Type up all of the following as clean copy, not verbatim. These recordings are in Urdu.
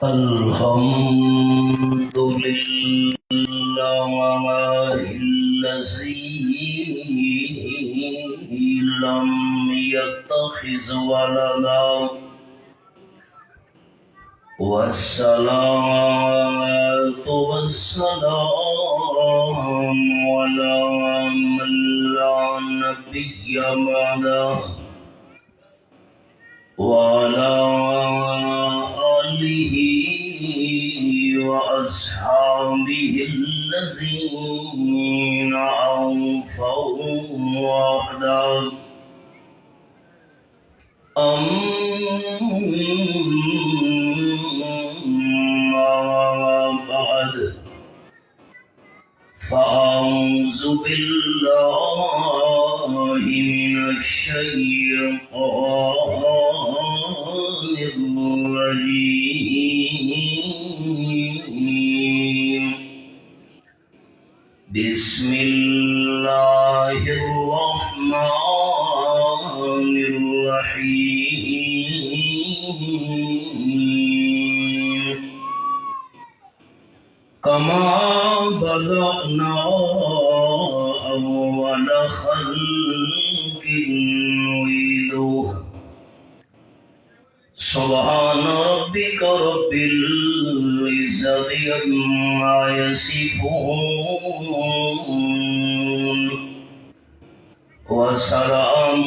الحمد لله الذي لم يتخذ ولدا والصلاة والسلام على من لا نبي بعده وعلى آله وأصحابه الذين أوفوا وحده أما بعد فأعوذ بالله من الشيطان الرجيم بسم الله الرحمن الرحيم كما بدأنا أول خلق نعيده سبحان ربك رب العزة عما يصفون وسلام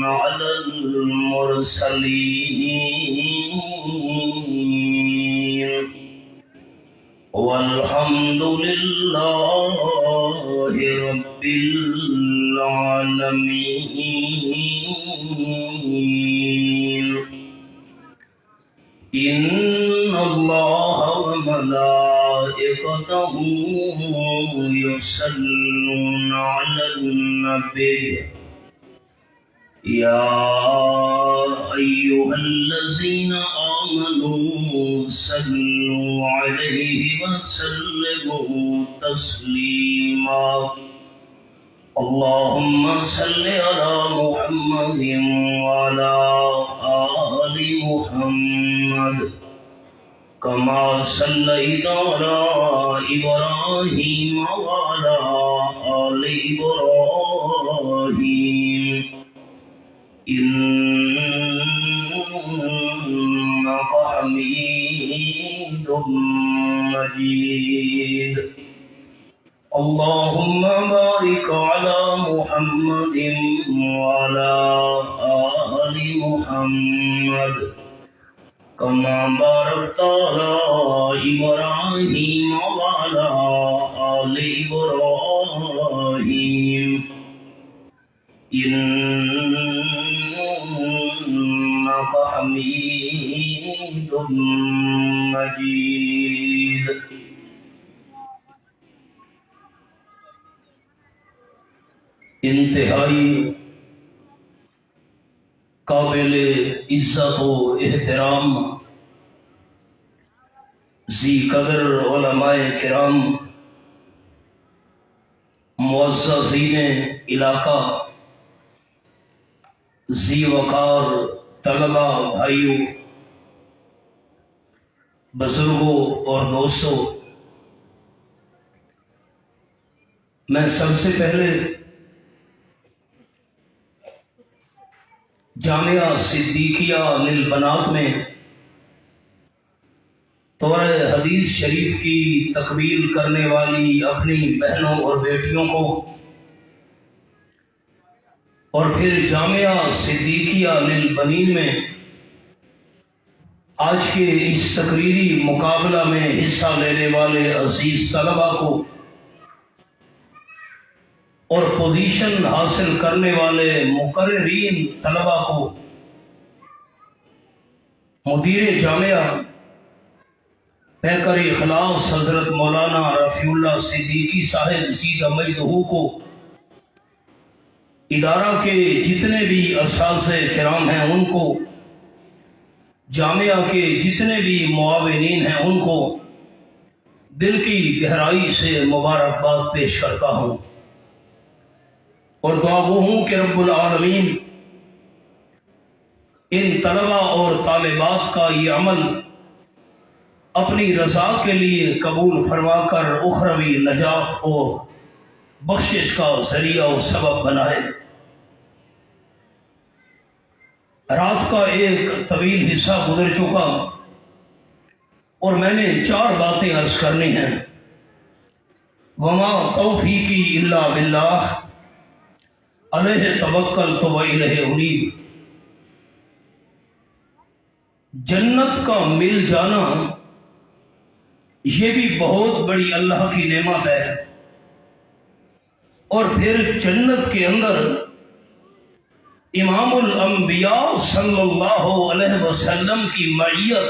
على المرسلين والحمد لله رب العالمين. إن الله وملائكته يصلون على النبي يا أيها الذين آمنوا صلوا عليه وسلموا تسليما. اللهم صل على محمد وعلى آل محمد كما صليت على إبراهيم وعلى آل إبراهيم إنك حميد مجيد. اللهم بارك على محمد وعلى آل محمد كما باركت على إبراهيم وعلى آل إبراهيم إنك حميد مجيد. انتہائی قابل عزت و احترام ذی قدر علماء کرام، معززین علاقہ، ذی وقار طلبہ بھائیوں، بزرگوں اور دوستوں، میں سب سے پہلے جامعہ صدیقیہ للبنات میں تورہ حدیث شریف کی تکمیل کرنے والی اپنی بہنوں اور بیٹیوں کو، اور پھر جامعہ صدیقیہ للبنین میں آج کے اس تقریری مقابلہ میں حصہ لینے والے عزیز طلباء کو اور پوزیشن حاصل کرنے والے مقررین طلباء کو، مدیر جامعہ پیکر اخلاص حضرت مولانا رفیع اللہ صدیقی صاحب زید مجدہ کو، ادارہ کے جتنے بھی اساتذہ کرام ہیں ان کو، جامعہ کے جتنے بھی معاونین ہیں ان کو، دل کی گہرائی سے مبارکباد پیش کرتا ہوں اور دعا گو ہوں کہ رب العالمین ان طلباء اور طالبات کا یہ عمل اپنی رضا کے لیے قبول فرما کر اخروی نجات اور بخشش کا ذریعہ و سبب بنائے۔ رات کا ایک طویل حصہ گزر چکا اور میں نے 4 باتیں عرض کرنی ہیں۔ وما توفیقی الا باللہ علیہ توکلت و الیہ انیب۔ جنت کا مل جانا یہ بھی بہت بڑی اللہ کی نعمت ہے، اور پھر جنت کے اندر امام الانبیاء صلی اللہ علیہ وسلم کی معیت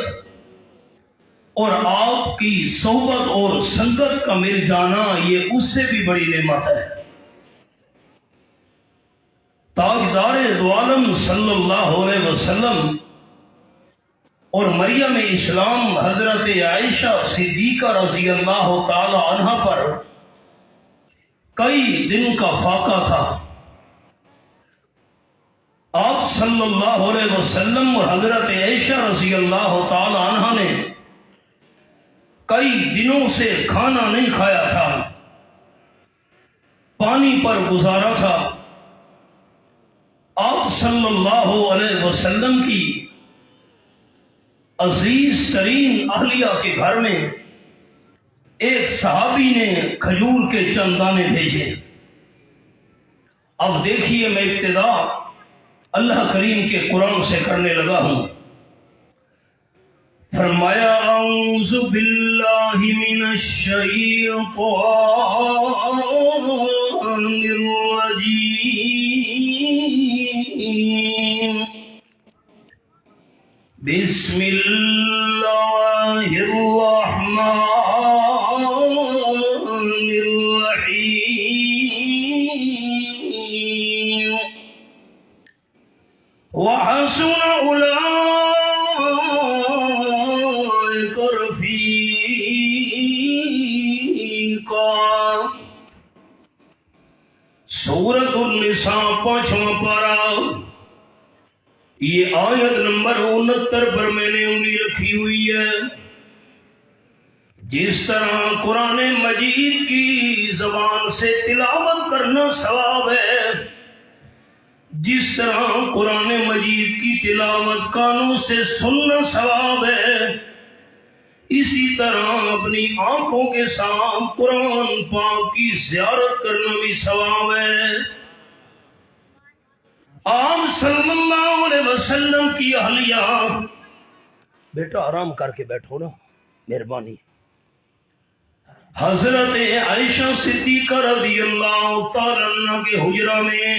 اور آپ کی صحبت اور سنگت کا مل جانا یہ اس سے بھی بڑی نعمت ہے۔ تاجدار دو عالم صلی اللہ علیہ وسلم اور مریم اسلام حضرت عائشہ صدیقہ رضی اللہ تعالی عنہ پر کئی دن کا فاقہ تھا۔ آپ صلی اللہ علیہ وسلم اور حضرت عائشہ رضی اللہ تعالی عنہ نے کئی دنوں سے کھانا نہیں کھایا تھا، پانی پر گزارا تھا۔ آپ صلی اللہ علیہ وسلم کی عزیز ترین اہلیہ کے گھر میں ایک صحابی نے کھجور کے چند دانے بھیجے۔ اب دیکھیے میں ابتدا اللہ کریم کے قرآن سے کرنے لگا ہوں۔ فرمایا اعوذ باللہ من الشیطان الرجیم، بسم اللہ الرحمن الرحیم، وحسن اولئک رفیقا۔ سورۃ النساء 5واں پارہ، یہ آیت نمبر 69 پر میں نے انگلی رکھی ہوئی ہے۔ جس طرح قرآن مجید کی زبان سے تلاوت کرنا ثواب ہے، جس طرح قرآن مجید کی تلاوت کانوں سے سننا ثواب ہے، اسی طرح اپنی آنکھوں کے ساتھ قرآن پاک کی زیارت کرنا بھی ثواب ہے۔ آپ صلی اللہ علیہ وسلم کی اہلیہ، بیٹا آرام کر کے بیٹھو نا، مہربانی۔ حضرت عائشہ صدیقہ رضی اللہ تعالی عنہ کے حجرہ میں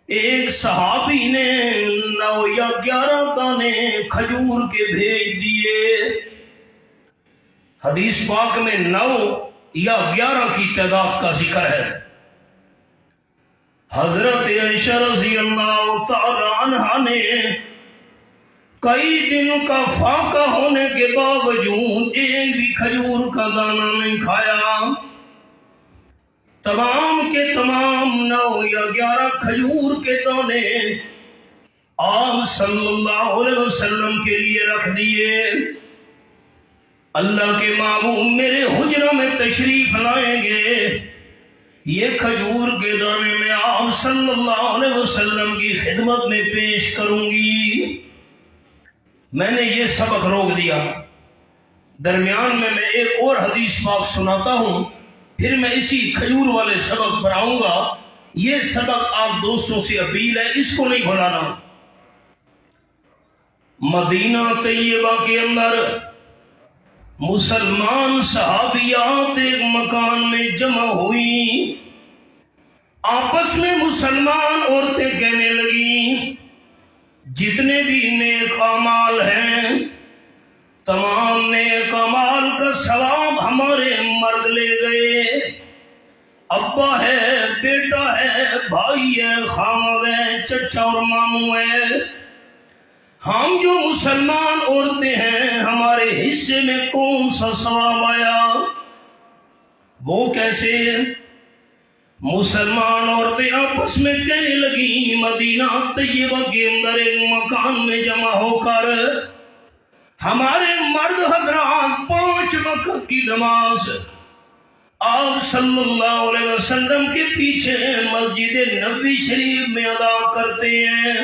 ایک صحابی نے 9 یا 11 دانے کھجور کے بھیج دیے۔ حدیث پاک میں 9 یا 11 کی تعداد کا ذکر ہے۔ حضرت عائشہ رضی اللہ تعالی عنہ نے کئی دن کا فاقہ ہونے کے باوجود ایک بھی کھجور کا دانہ نہیں کھایا۔ تمام کے تمام 9 یا 11 کھجور کے دانے آپ صلی اللہ علیہ وسلم کے لیے رکھ دیے۔ اللہ کے محبوب میرے حجرہ میں تشریف لائیں گے، یہ کھجور کے دانے میں آپ صلی اللہ علیہ وسلم کی خدمت میں پیش کروں گی۔ میں نے یہ سبق روک دیا۔ درمیان میں ایک اور حدیث پاک سناتا ہوں، پھر میں اسی کھجور والے سبق پر آؤں گا۔ یہ سبق آپ دوستوں سے اپیل ہے، اس کو نہیں بھولانا۔ مدینہ طیبہ کے اندر مسلمان صحابیات ایک مکان میں جمع ہوئی۔ آپس میں مسلمان عورتیں کہنے لگیں، جتنے بھی نیک اعمال ہیں تمام نیک اعمال کا ثواب ہمارے مرد لے گئے۔ ابا ہے، بیٹا ہے، بھائی ہے، خامد ہے، چچا اور ماموں ہے، ہم جو مسلمان عورتیں ہیں ہمارے حصے میں کون سا ثواب آیا؟ وہ کیسے؟ مسلمان عورتیں آپس میں کہنے لگی مدینہ طیبہ کے اندر ایک مکان میں جمع ہو کر ہمارے مرد حضرات 5 وقت کی نماز آپ صلی اللہ علیہ وسلم کے پیچھے مسجد نبوی شریف میں ادا کرتے ہیں۔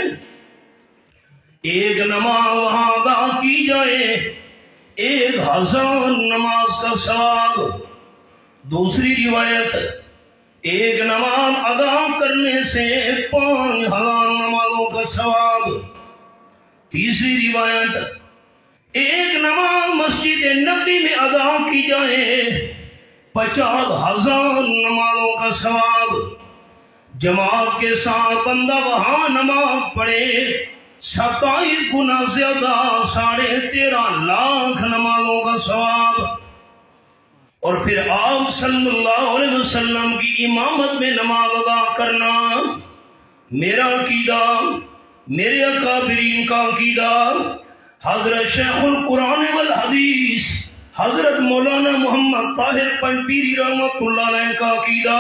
ایک نماز وہاں ادا کی جائے 1000 نماز کا ثواب۔ دوسری روایت، ایک نماز ادا کرنے سے 5000 نمازوں کا ثواب۔ تیسری روایت، ایک نماز مسجد نبوی میں ادا کی جائے 50,000 نمازوں کا ثواب۔ جماعت کے ساتھ بندہ وہاں نماز پڑھے 27 گنا زیادہ 13.5 لاکھ نمازوں کا ثواب۔ اور پھر آپ صلی اللہ علیہ وسلم کی امامت میں نماز ادا کرنا، میرا عقیدہ، میرے اکابرین کا عقیدہ، حضرت شیخ القرآن والحدیث حضرت مولانا محمد طاہر پنجپیری رحمۃ اللہ علیہ کا عقیدہ،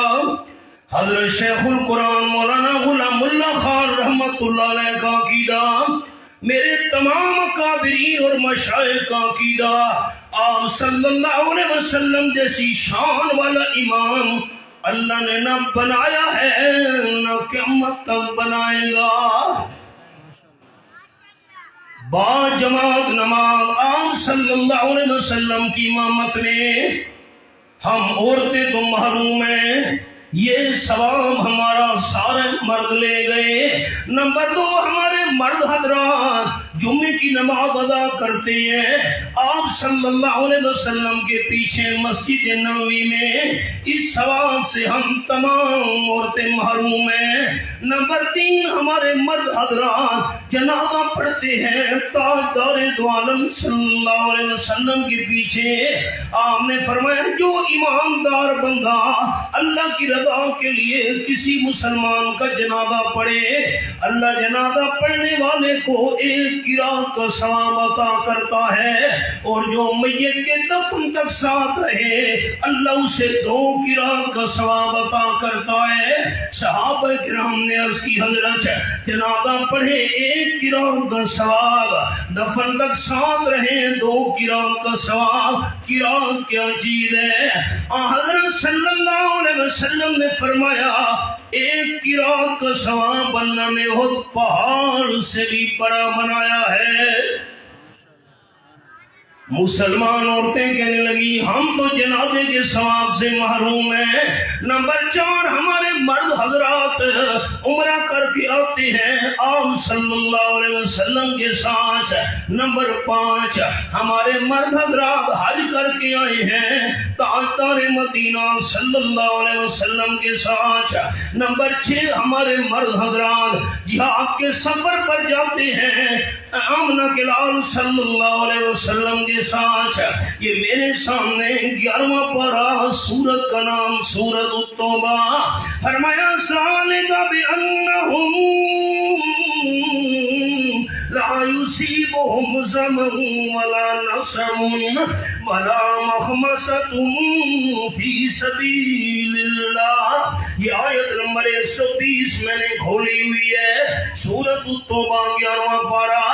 حضرت شیخ القرآن مولانا غلام اللہ خان رحمۃ اللہ علیہ کا عقیدہ، میرے تمام اکابرین اور مشائخ کا عقیدہ، آپ صلی اللہ علیہ وسلم جیسی شان والا امام اللہ نے نہ بنایا ہے نہ قیامت تک بنائے گا۔ با جماعت نماز آپ صلی اللہ علیہ وسلم کی امامت میں، ہم عورتیں تو محروم ہیں، یہ ثواب ہمارا سارے مرد لے گئے۔ نمبر 2، ہمارے مرد حضرات جمعے کی نماز ادا کرتے ہیں آپ صلی اللہ علیہ وسلم کے پیچھے مسجد نبوی میں، اس ثواب سے ہم تمام عورتیں محروم ہیں۔ نمبر 3، ہمارے مرد حضرات جنازہ پڑھتے ہیں تاجدار دو عالم صلی اللہ علیہ وسلم کے پیچھے۔ آپ نے فرمایا جو ایماندار بندہ اللہ کی رضا کے لیے کسی مسلمان کا جنازہ پڑھے، اللہ جنازہ پڑھنے والے کو 1 قرات کا ثواب عطا کرتا ہے، اور جو میت کے دفن تک ساتھ رہے اللہ اسے 2 قرات کا ثواب عطا کرتا ہے۔ صحابہ کرام نے عرض کی حضرت جنازہ پڑھے 1 قرات کا ثواب، دفن تک ساتھ رہے 2 قرات کا ثواب، قرات کیا چیز ہے؟ حضرت صلی اللہ علیہ وسلم نے فرمایا 1 قرات کا ثواب اللہ نے احد پہاڑ سے بھی بڑا بنایا ہے۔ مسلمان عورتیں کہنے لگی ہم تو جنازے کے ثواب سے محروم ہیں۔ نمبر 4، ہمارے مرد حضرات عمرہ کر کے آتے ہیں آپ صلی اللہ علیہ وسلم کے ساتھ۔ نمبر 5، ہمارے مرد حضرات حج کر کے آئے ہیں تاجدار مدینہ صلی اللہ علیہ وسلم کے ساتھ۔ نمبر 6، ہمارے مرد حضرات جہاد کے سفر پر جاتے ہیں آمنہ کے لال صلی اللہ علیہ وسلم کے ساتھ۔ یہ میرے سامنے 11واں پارہ، سورت کا نام سورت التوبہ۔ فرمایا ذالک بأنہم لا یصیبہم ظمأ ولا نصب ولا مخمصۃ فی سبیل اللہ۔ یہ آیت نمبر 120 میں نے کھولی ہوئی ہے، سورت التوبہ 11واں پارہ۔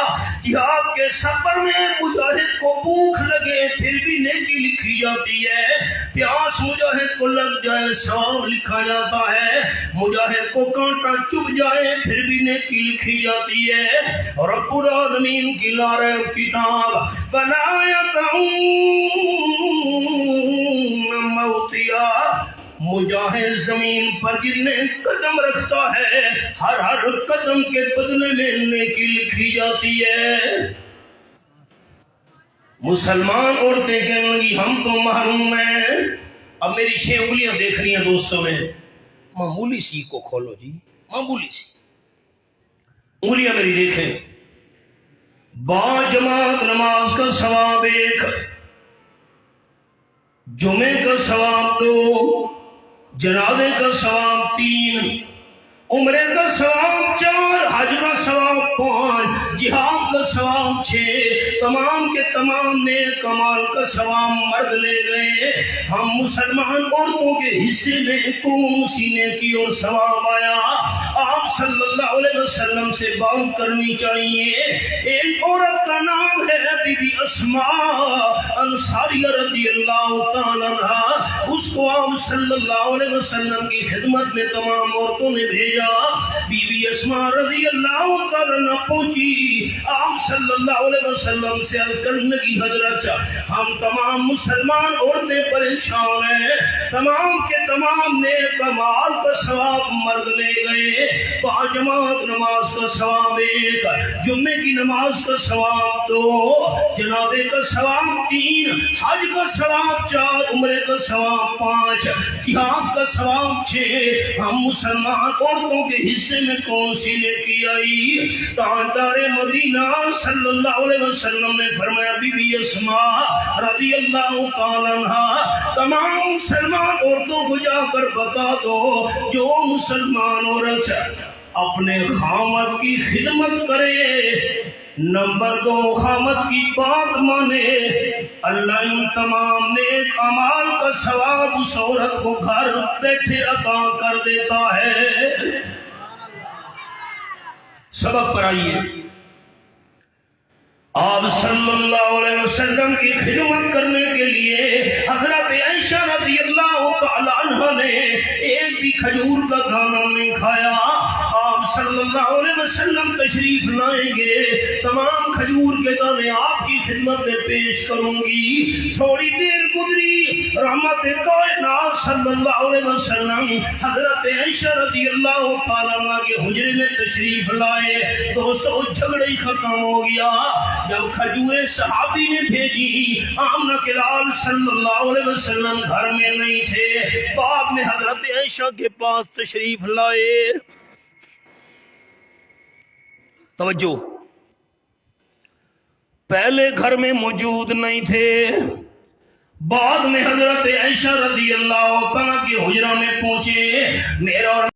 جہاد کے سفر میں مجاہد کو بھوک لگے پھر بھی نیکی لکھی جاتی ہے، پیاس مجاہد کو لگ جائے ثواب لکھا جاتا ہے، مجاہد کو کانٹا چبھ جائے پھر بھی نیکی لکھی جاتی ہے۔ رب العالمین کی لاریب کتاب وَلَا يَطَعُونَ مَوْطِیَا، مجاہد زمین پر جتنے قدم رکھتا ہے ہر قدم کے بدلے میں نیکی لکھی جاتی ہے۔ مسلمان عورتیں کہنے لگی ہم تو محروم ہیں۔ اب میری 6 انگلیاں دیکھ رہی ہیں دوستوں میں، معمولی سی کو کھولو جی، معمولی سی انگلیاں میری دیکھیں۔ با جماعت نماز کا ثواب 1، جمعے کا ثواب 2، جنازے کا ثواب 3، عمرے کا ثواب 4، حج کا ثواب 5، جہاد کا کا ثواب 6، تمام کے تمام نیک کمال کا ثواب مرد لے گئے، ہم مسلمان عورتوں کے حصے میں کون سی نیکی اور ثواب آیا؟ آپ صلی اللہ علیہ وسلم سے بات کرنی چاہیے۔ ایک عورت کا نام ہے بی بی اسماء انصاریہ رضی اللہ تعالیٰ عنہ، اس کو آپ صلی اللہ علیہ وسلم کی خدمت میں تمام عورتوں نے بھیجا۔ بی بی اسماء رضی اللہ تعالیٰ عنہ پہنچی، آپ صلی اللہ علیہ وسلم سے عرض کرنے کی حضرت ہم تمام مسلمان عورتیں پریشان ہیں، تمام کے تمام نیک اعمال کا ثواب مرد لے گئے، باجماعت نماز کا ثواب 1، جمعے کی نماز کا ثواب 2، جنازے کا ثواب 3، حج کا ثواب 4، عمرے کا ثواب 5، جہاد کا ثواب 6، ہم مسلمان عورتوں کے حصے میں کون سی نیکی آئی؟ تاجدار مدینہ صلی اللہ علیہ وسلم نے فرمایا بی بی اسماء رضی اللہ تعالیٰ عنہ تمام مسلمان عورتوں کو جا کر بتا دو، جو مسلمان عورت اپنے خامد کی خدمت کرے، نمبر 2 خامد کی بات مانے، اللہ ان تمام نیک اعمال کا ثواب اس عورت کو گھر بیٹھے عطا کر دیتا ہے۔ سبق پر آئیے، آپ صلی اللہ علیہ وسلم کی خدمت کرنے کے لیے حضرت عائشہ رضی اللہ تعالی عنہ نے ایک بھی کھجور کا دانہ نہیں کھایا۔ آپ صلی اللہ علیہ وسلم تشریف لائیں گے، تمام کھجور کے دانے آپ کی خدمت میں پیش کروں گی۔ تھوڑی دیر گزری، رحمت کائنات صلی اللہ علیہ وسلم حضرت عائشہ رضی اللہ تعالی عنہ کے حجرے میں تشریف لائے، دوستو جھگڑے ہی ختم ہو گیا۔ جب کھجورے صحابی نے بھیجی، آمنہ کے لال صلی اللہ علیہ وسلم گھر میں نہیں تھے، بعد میں حضرت عائشہ کے پاس تشریف لائے۔ توجہ، پہلے گھر میں موجود نہیں تھے، بعد میں حضرت عائشہ رضی اللہ عنہ کے حجرہ میں پہنچے۔ میرا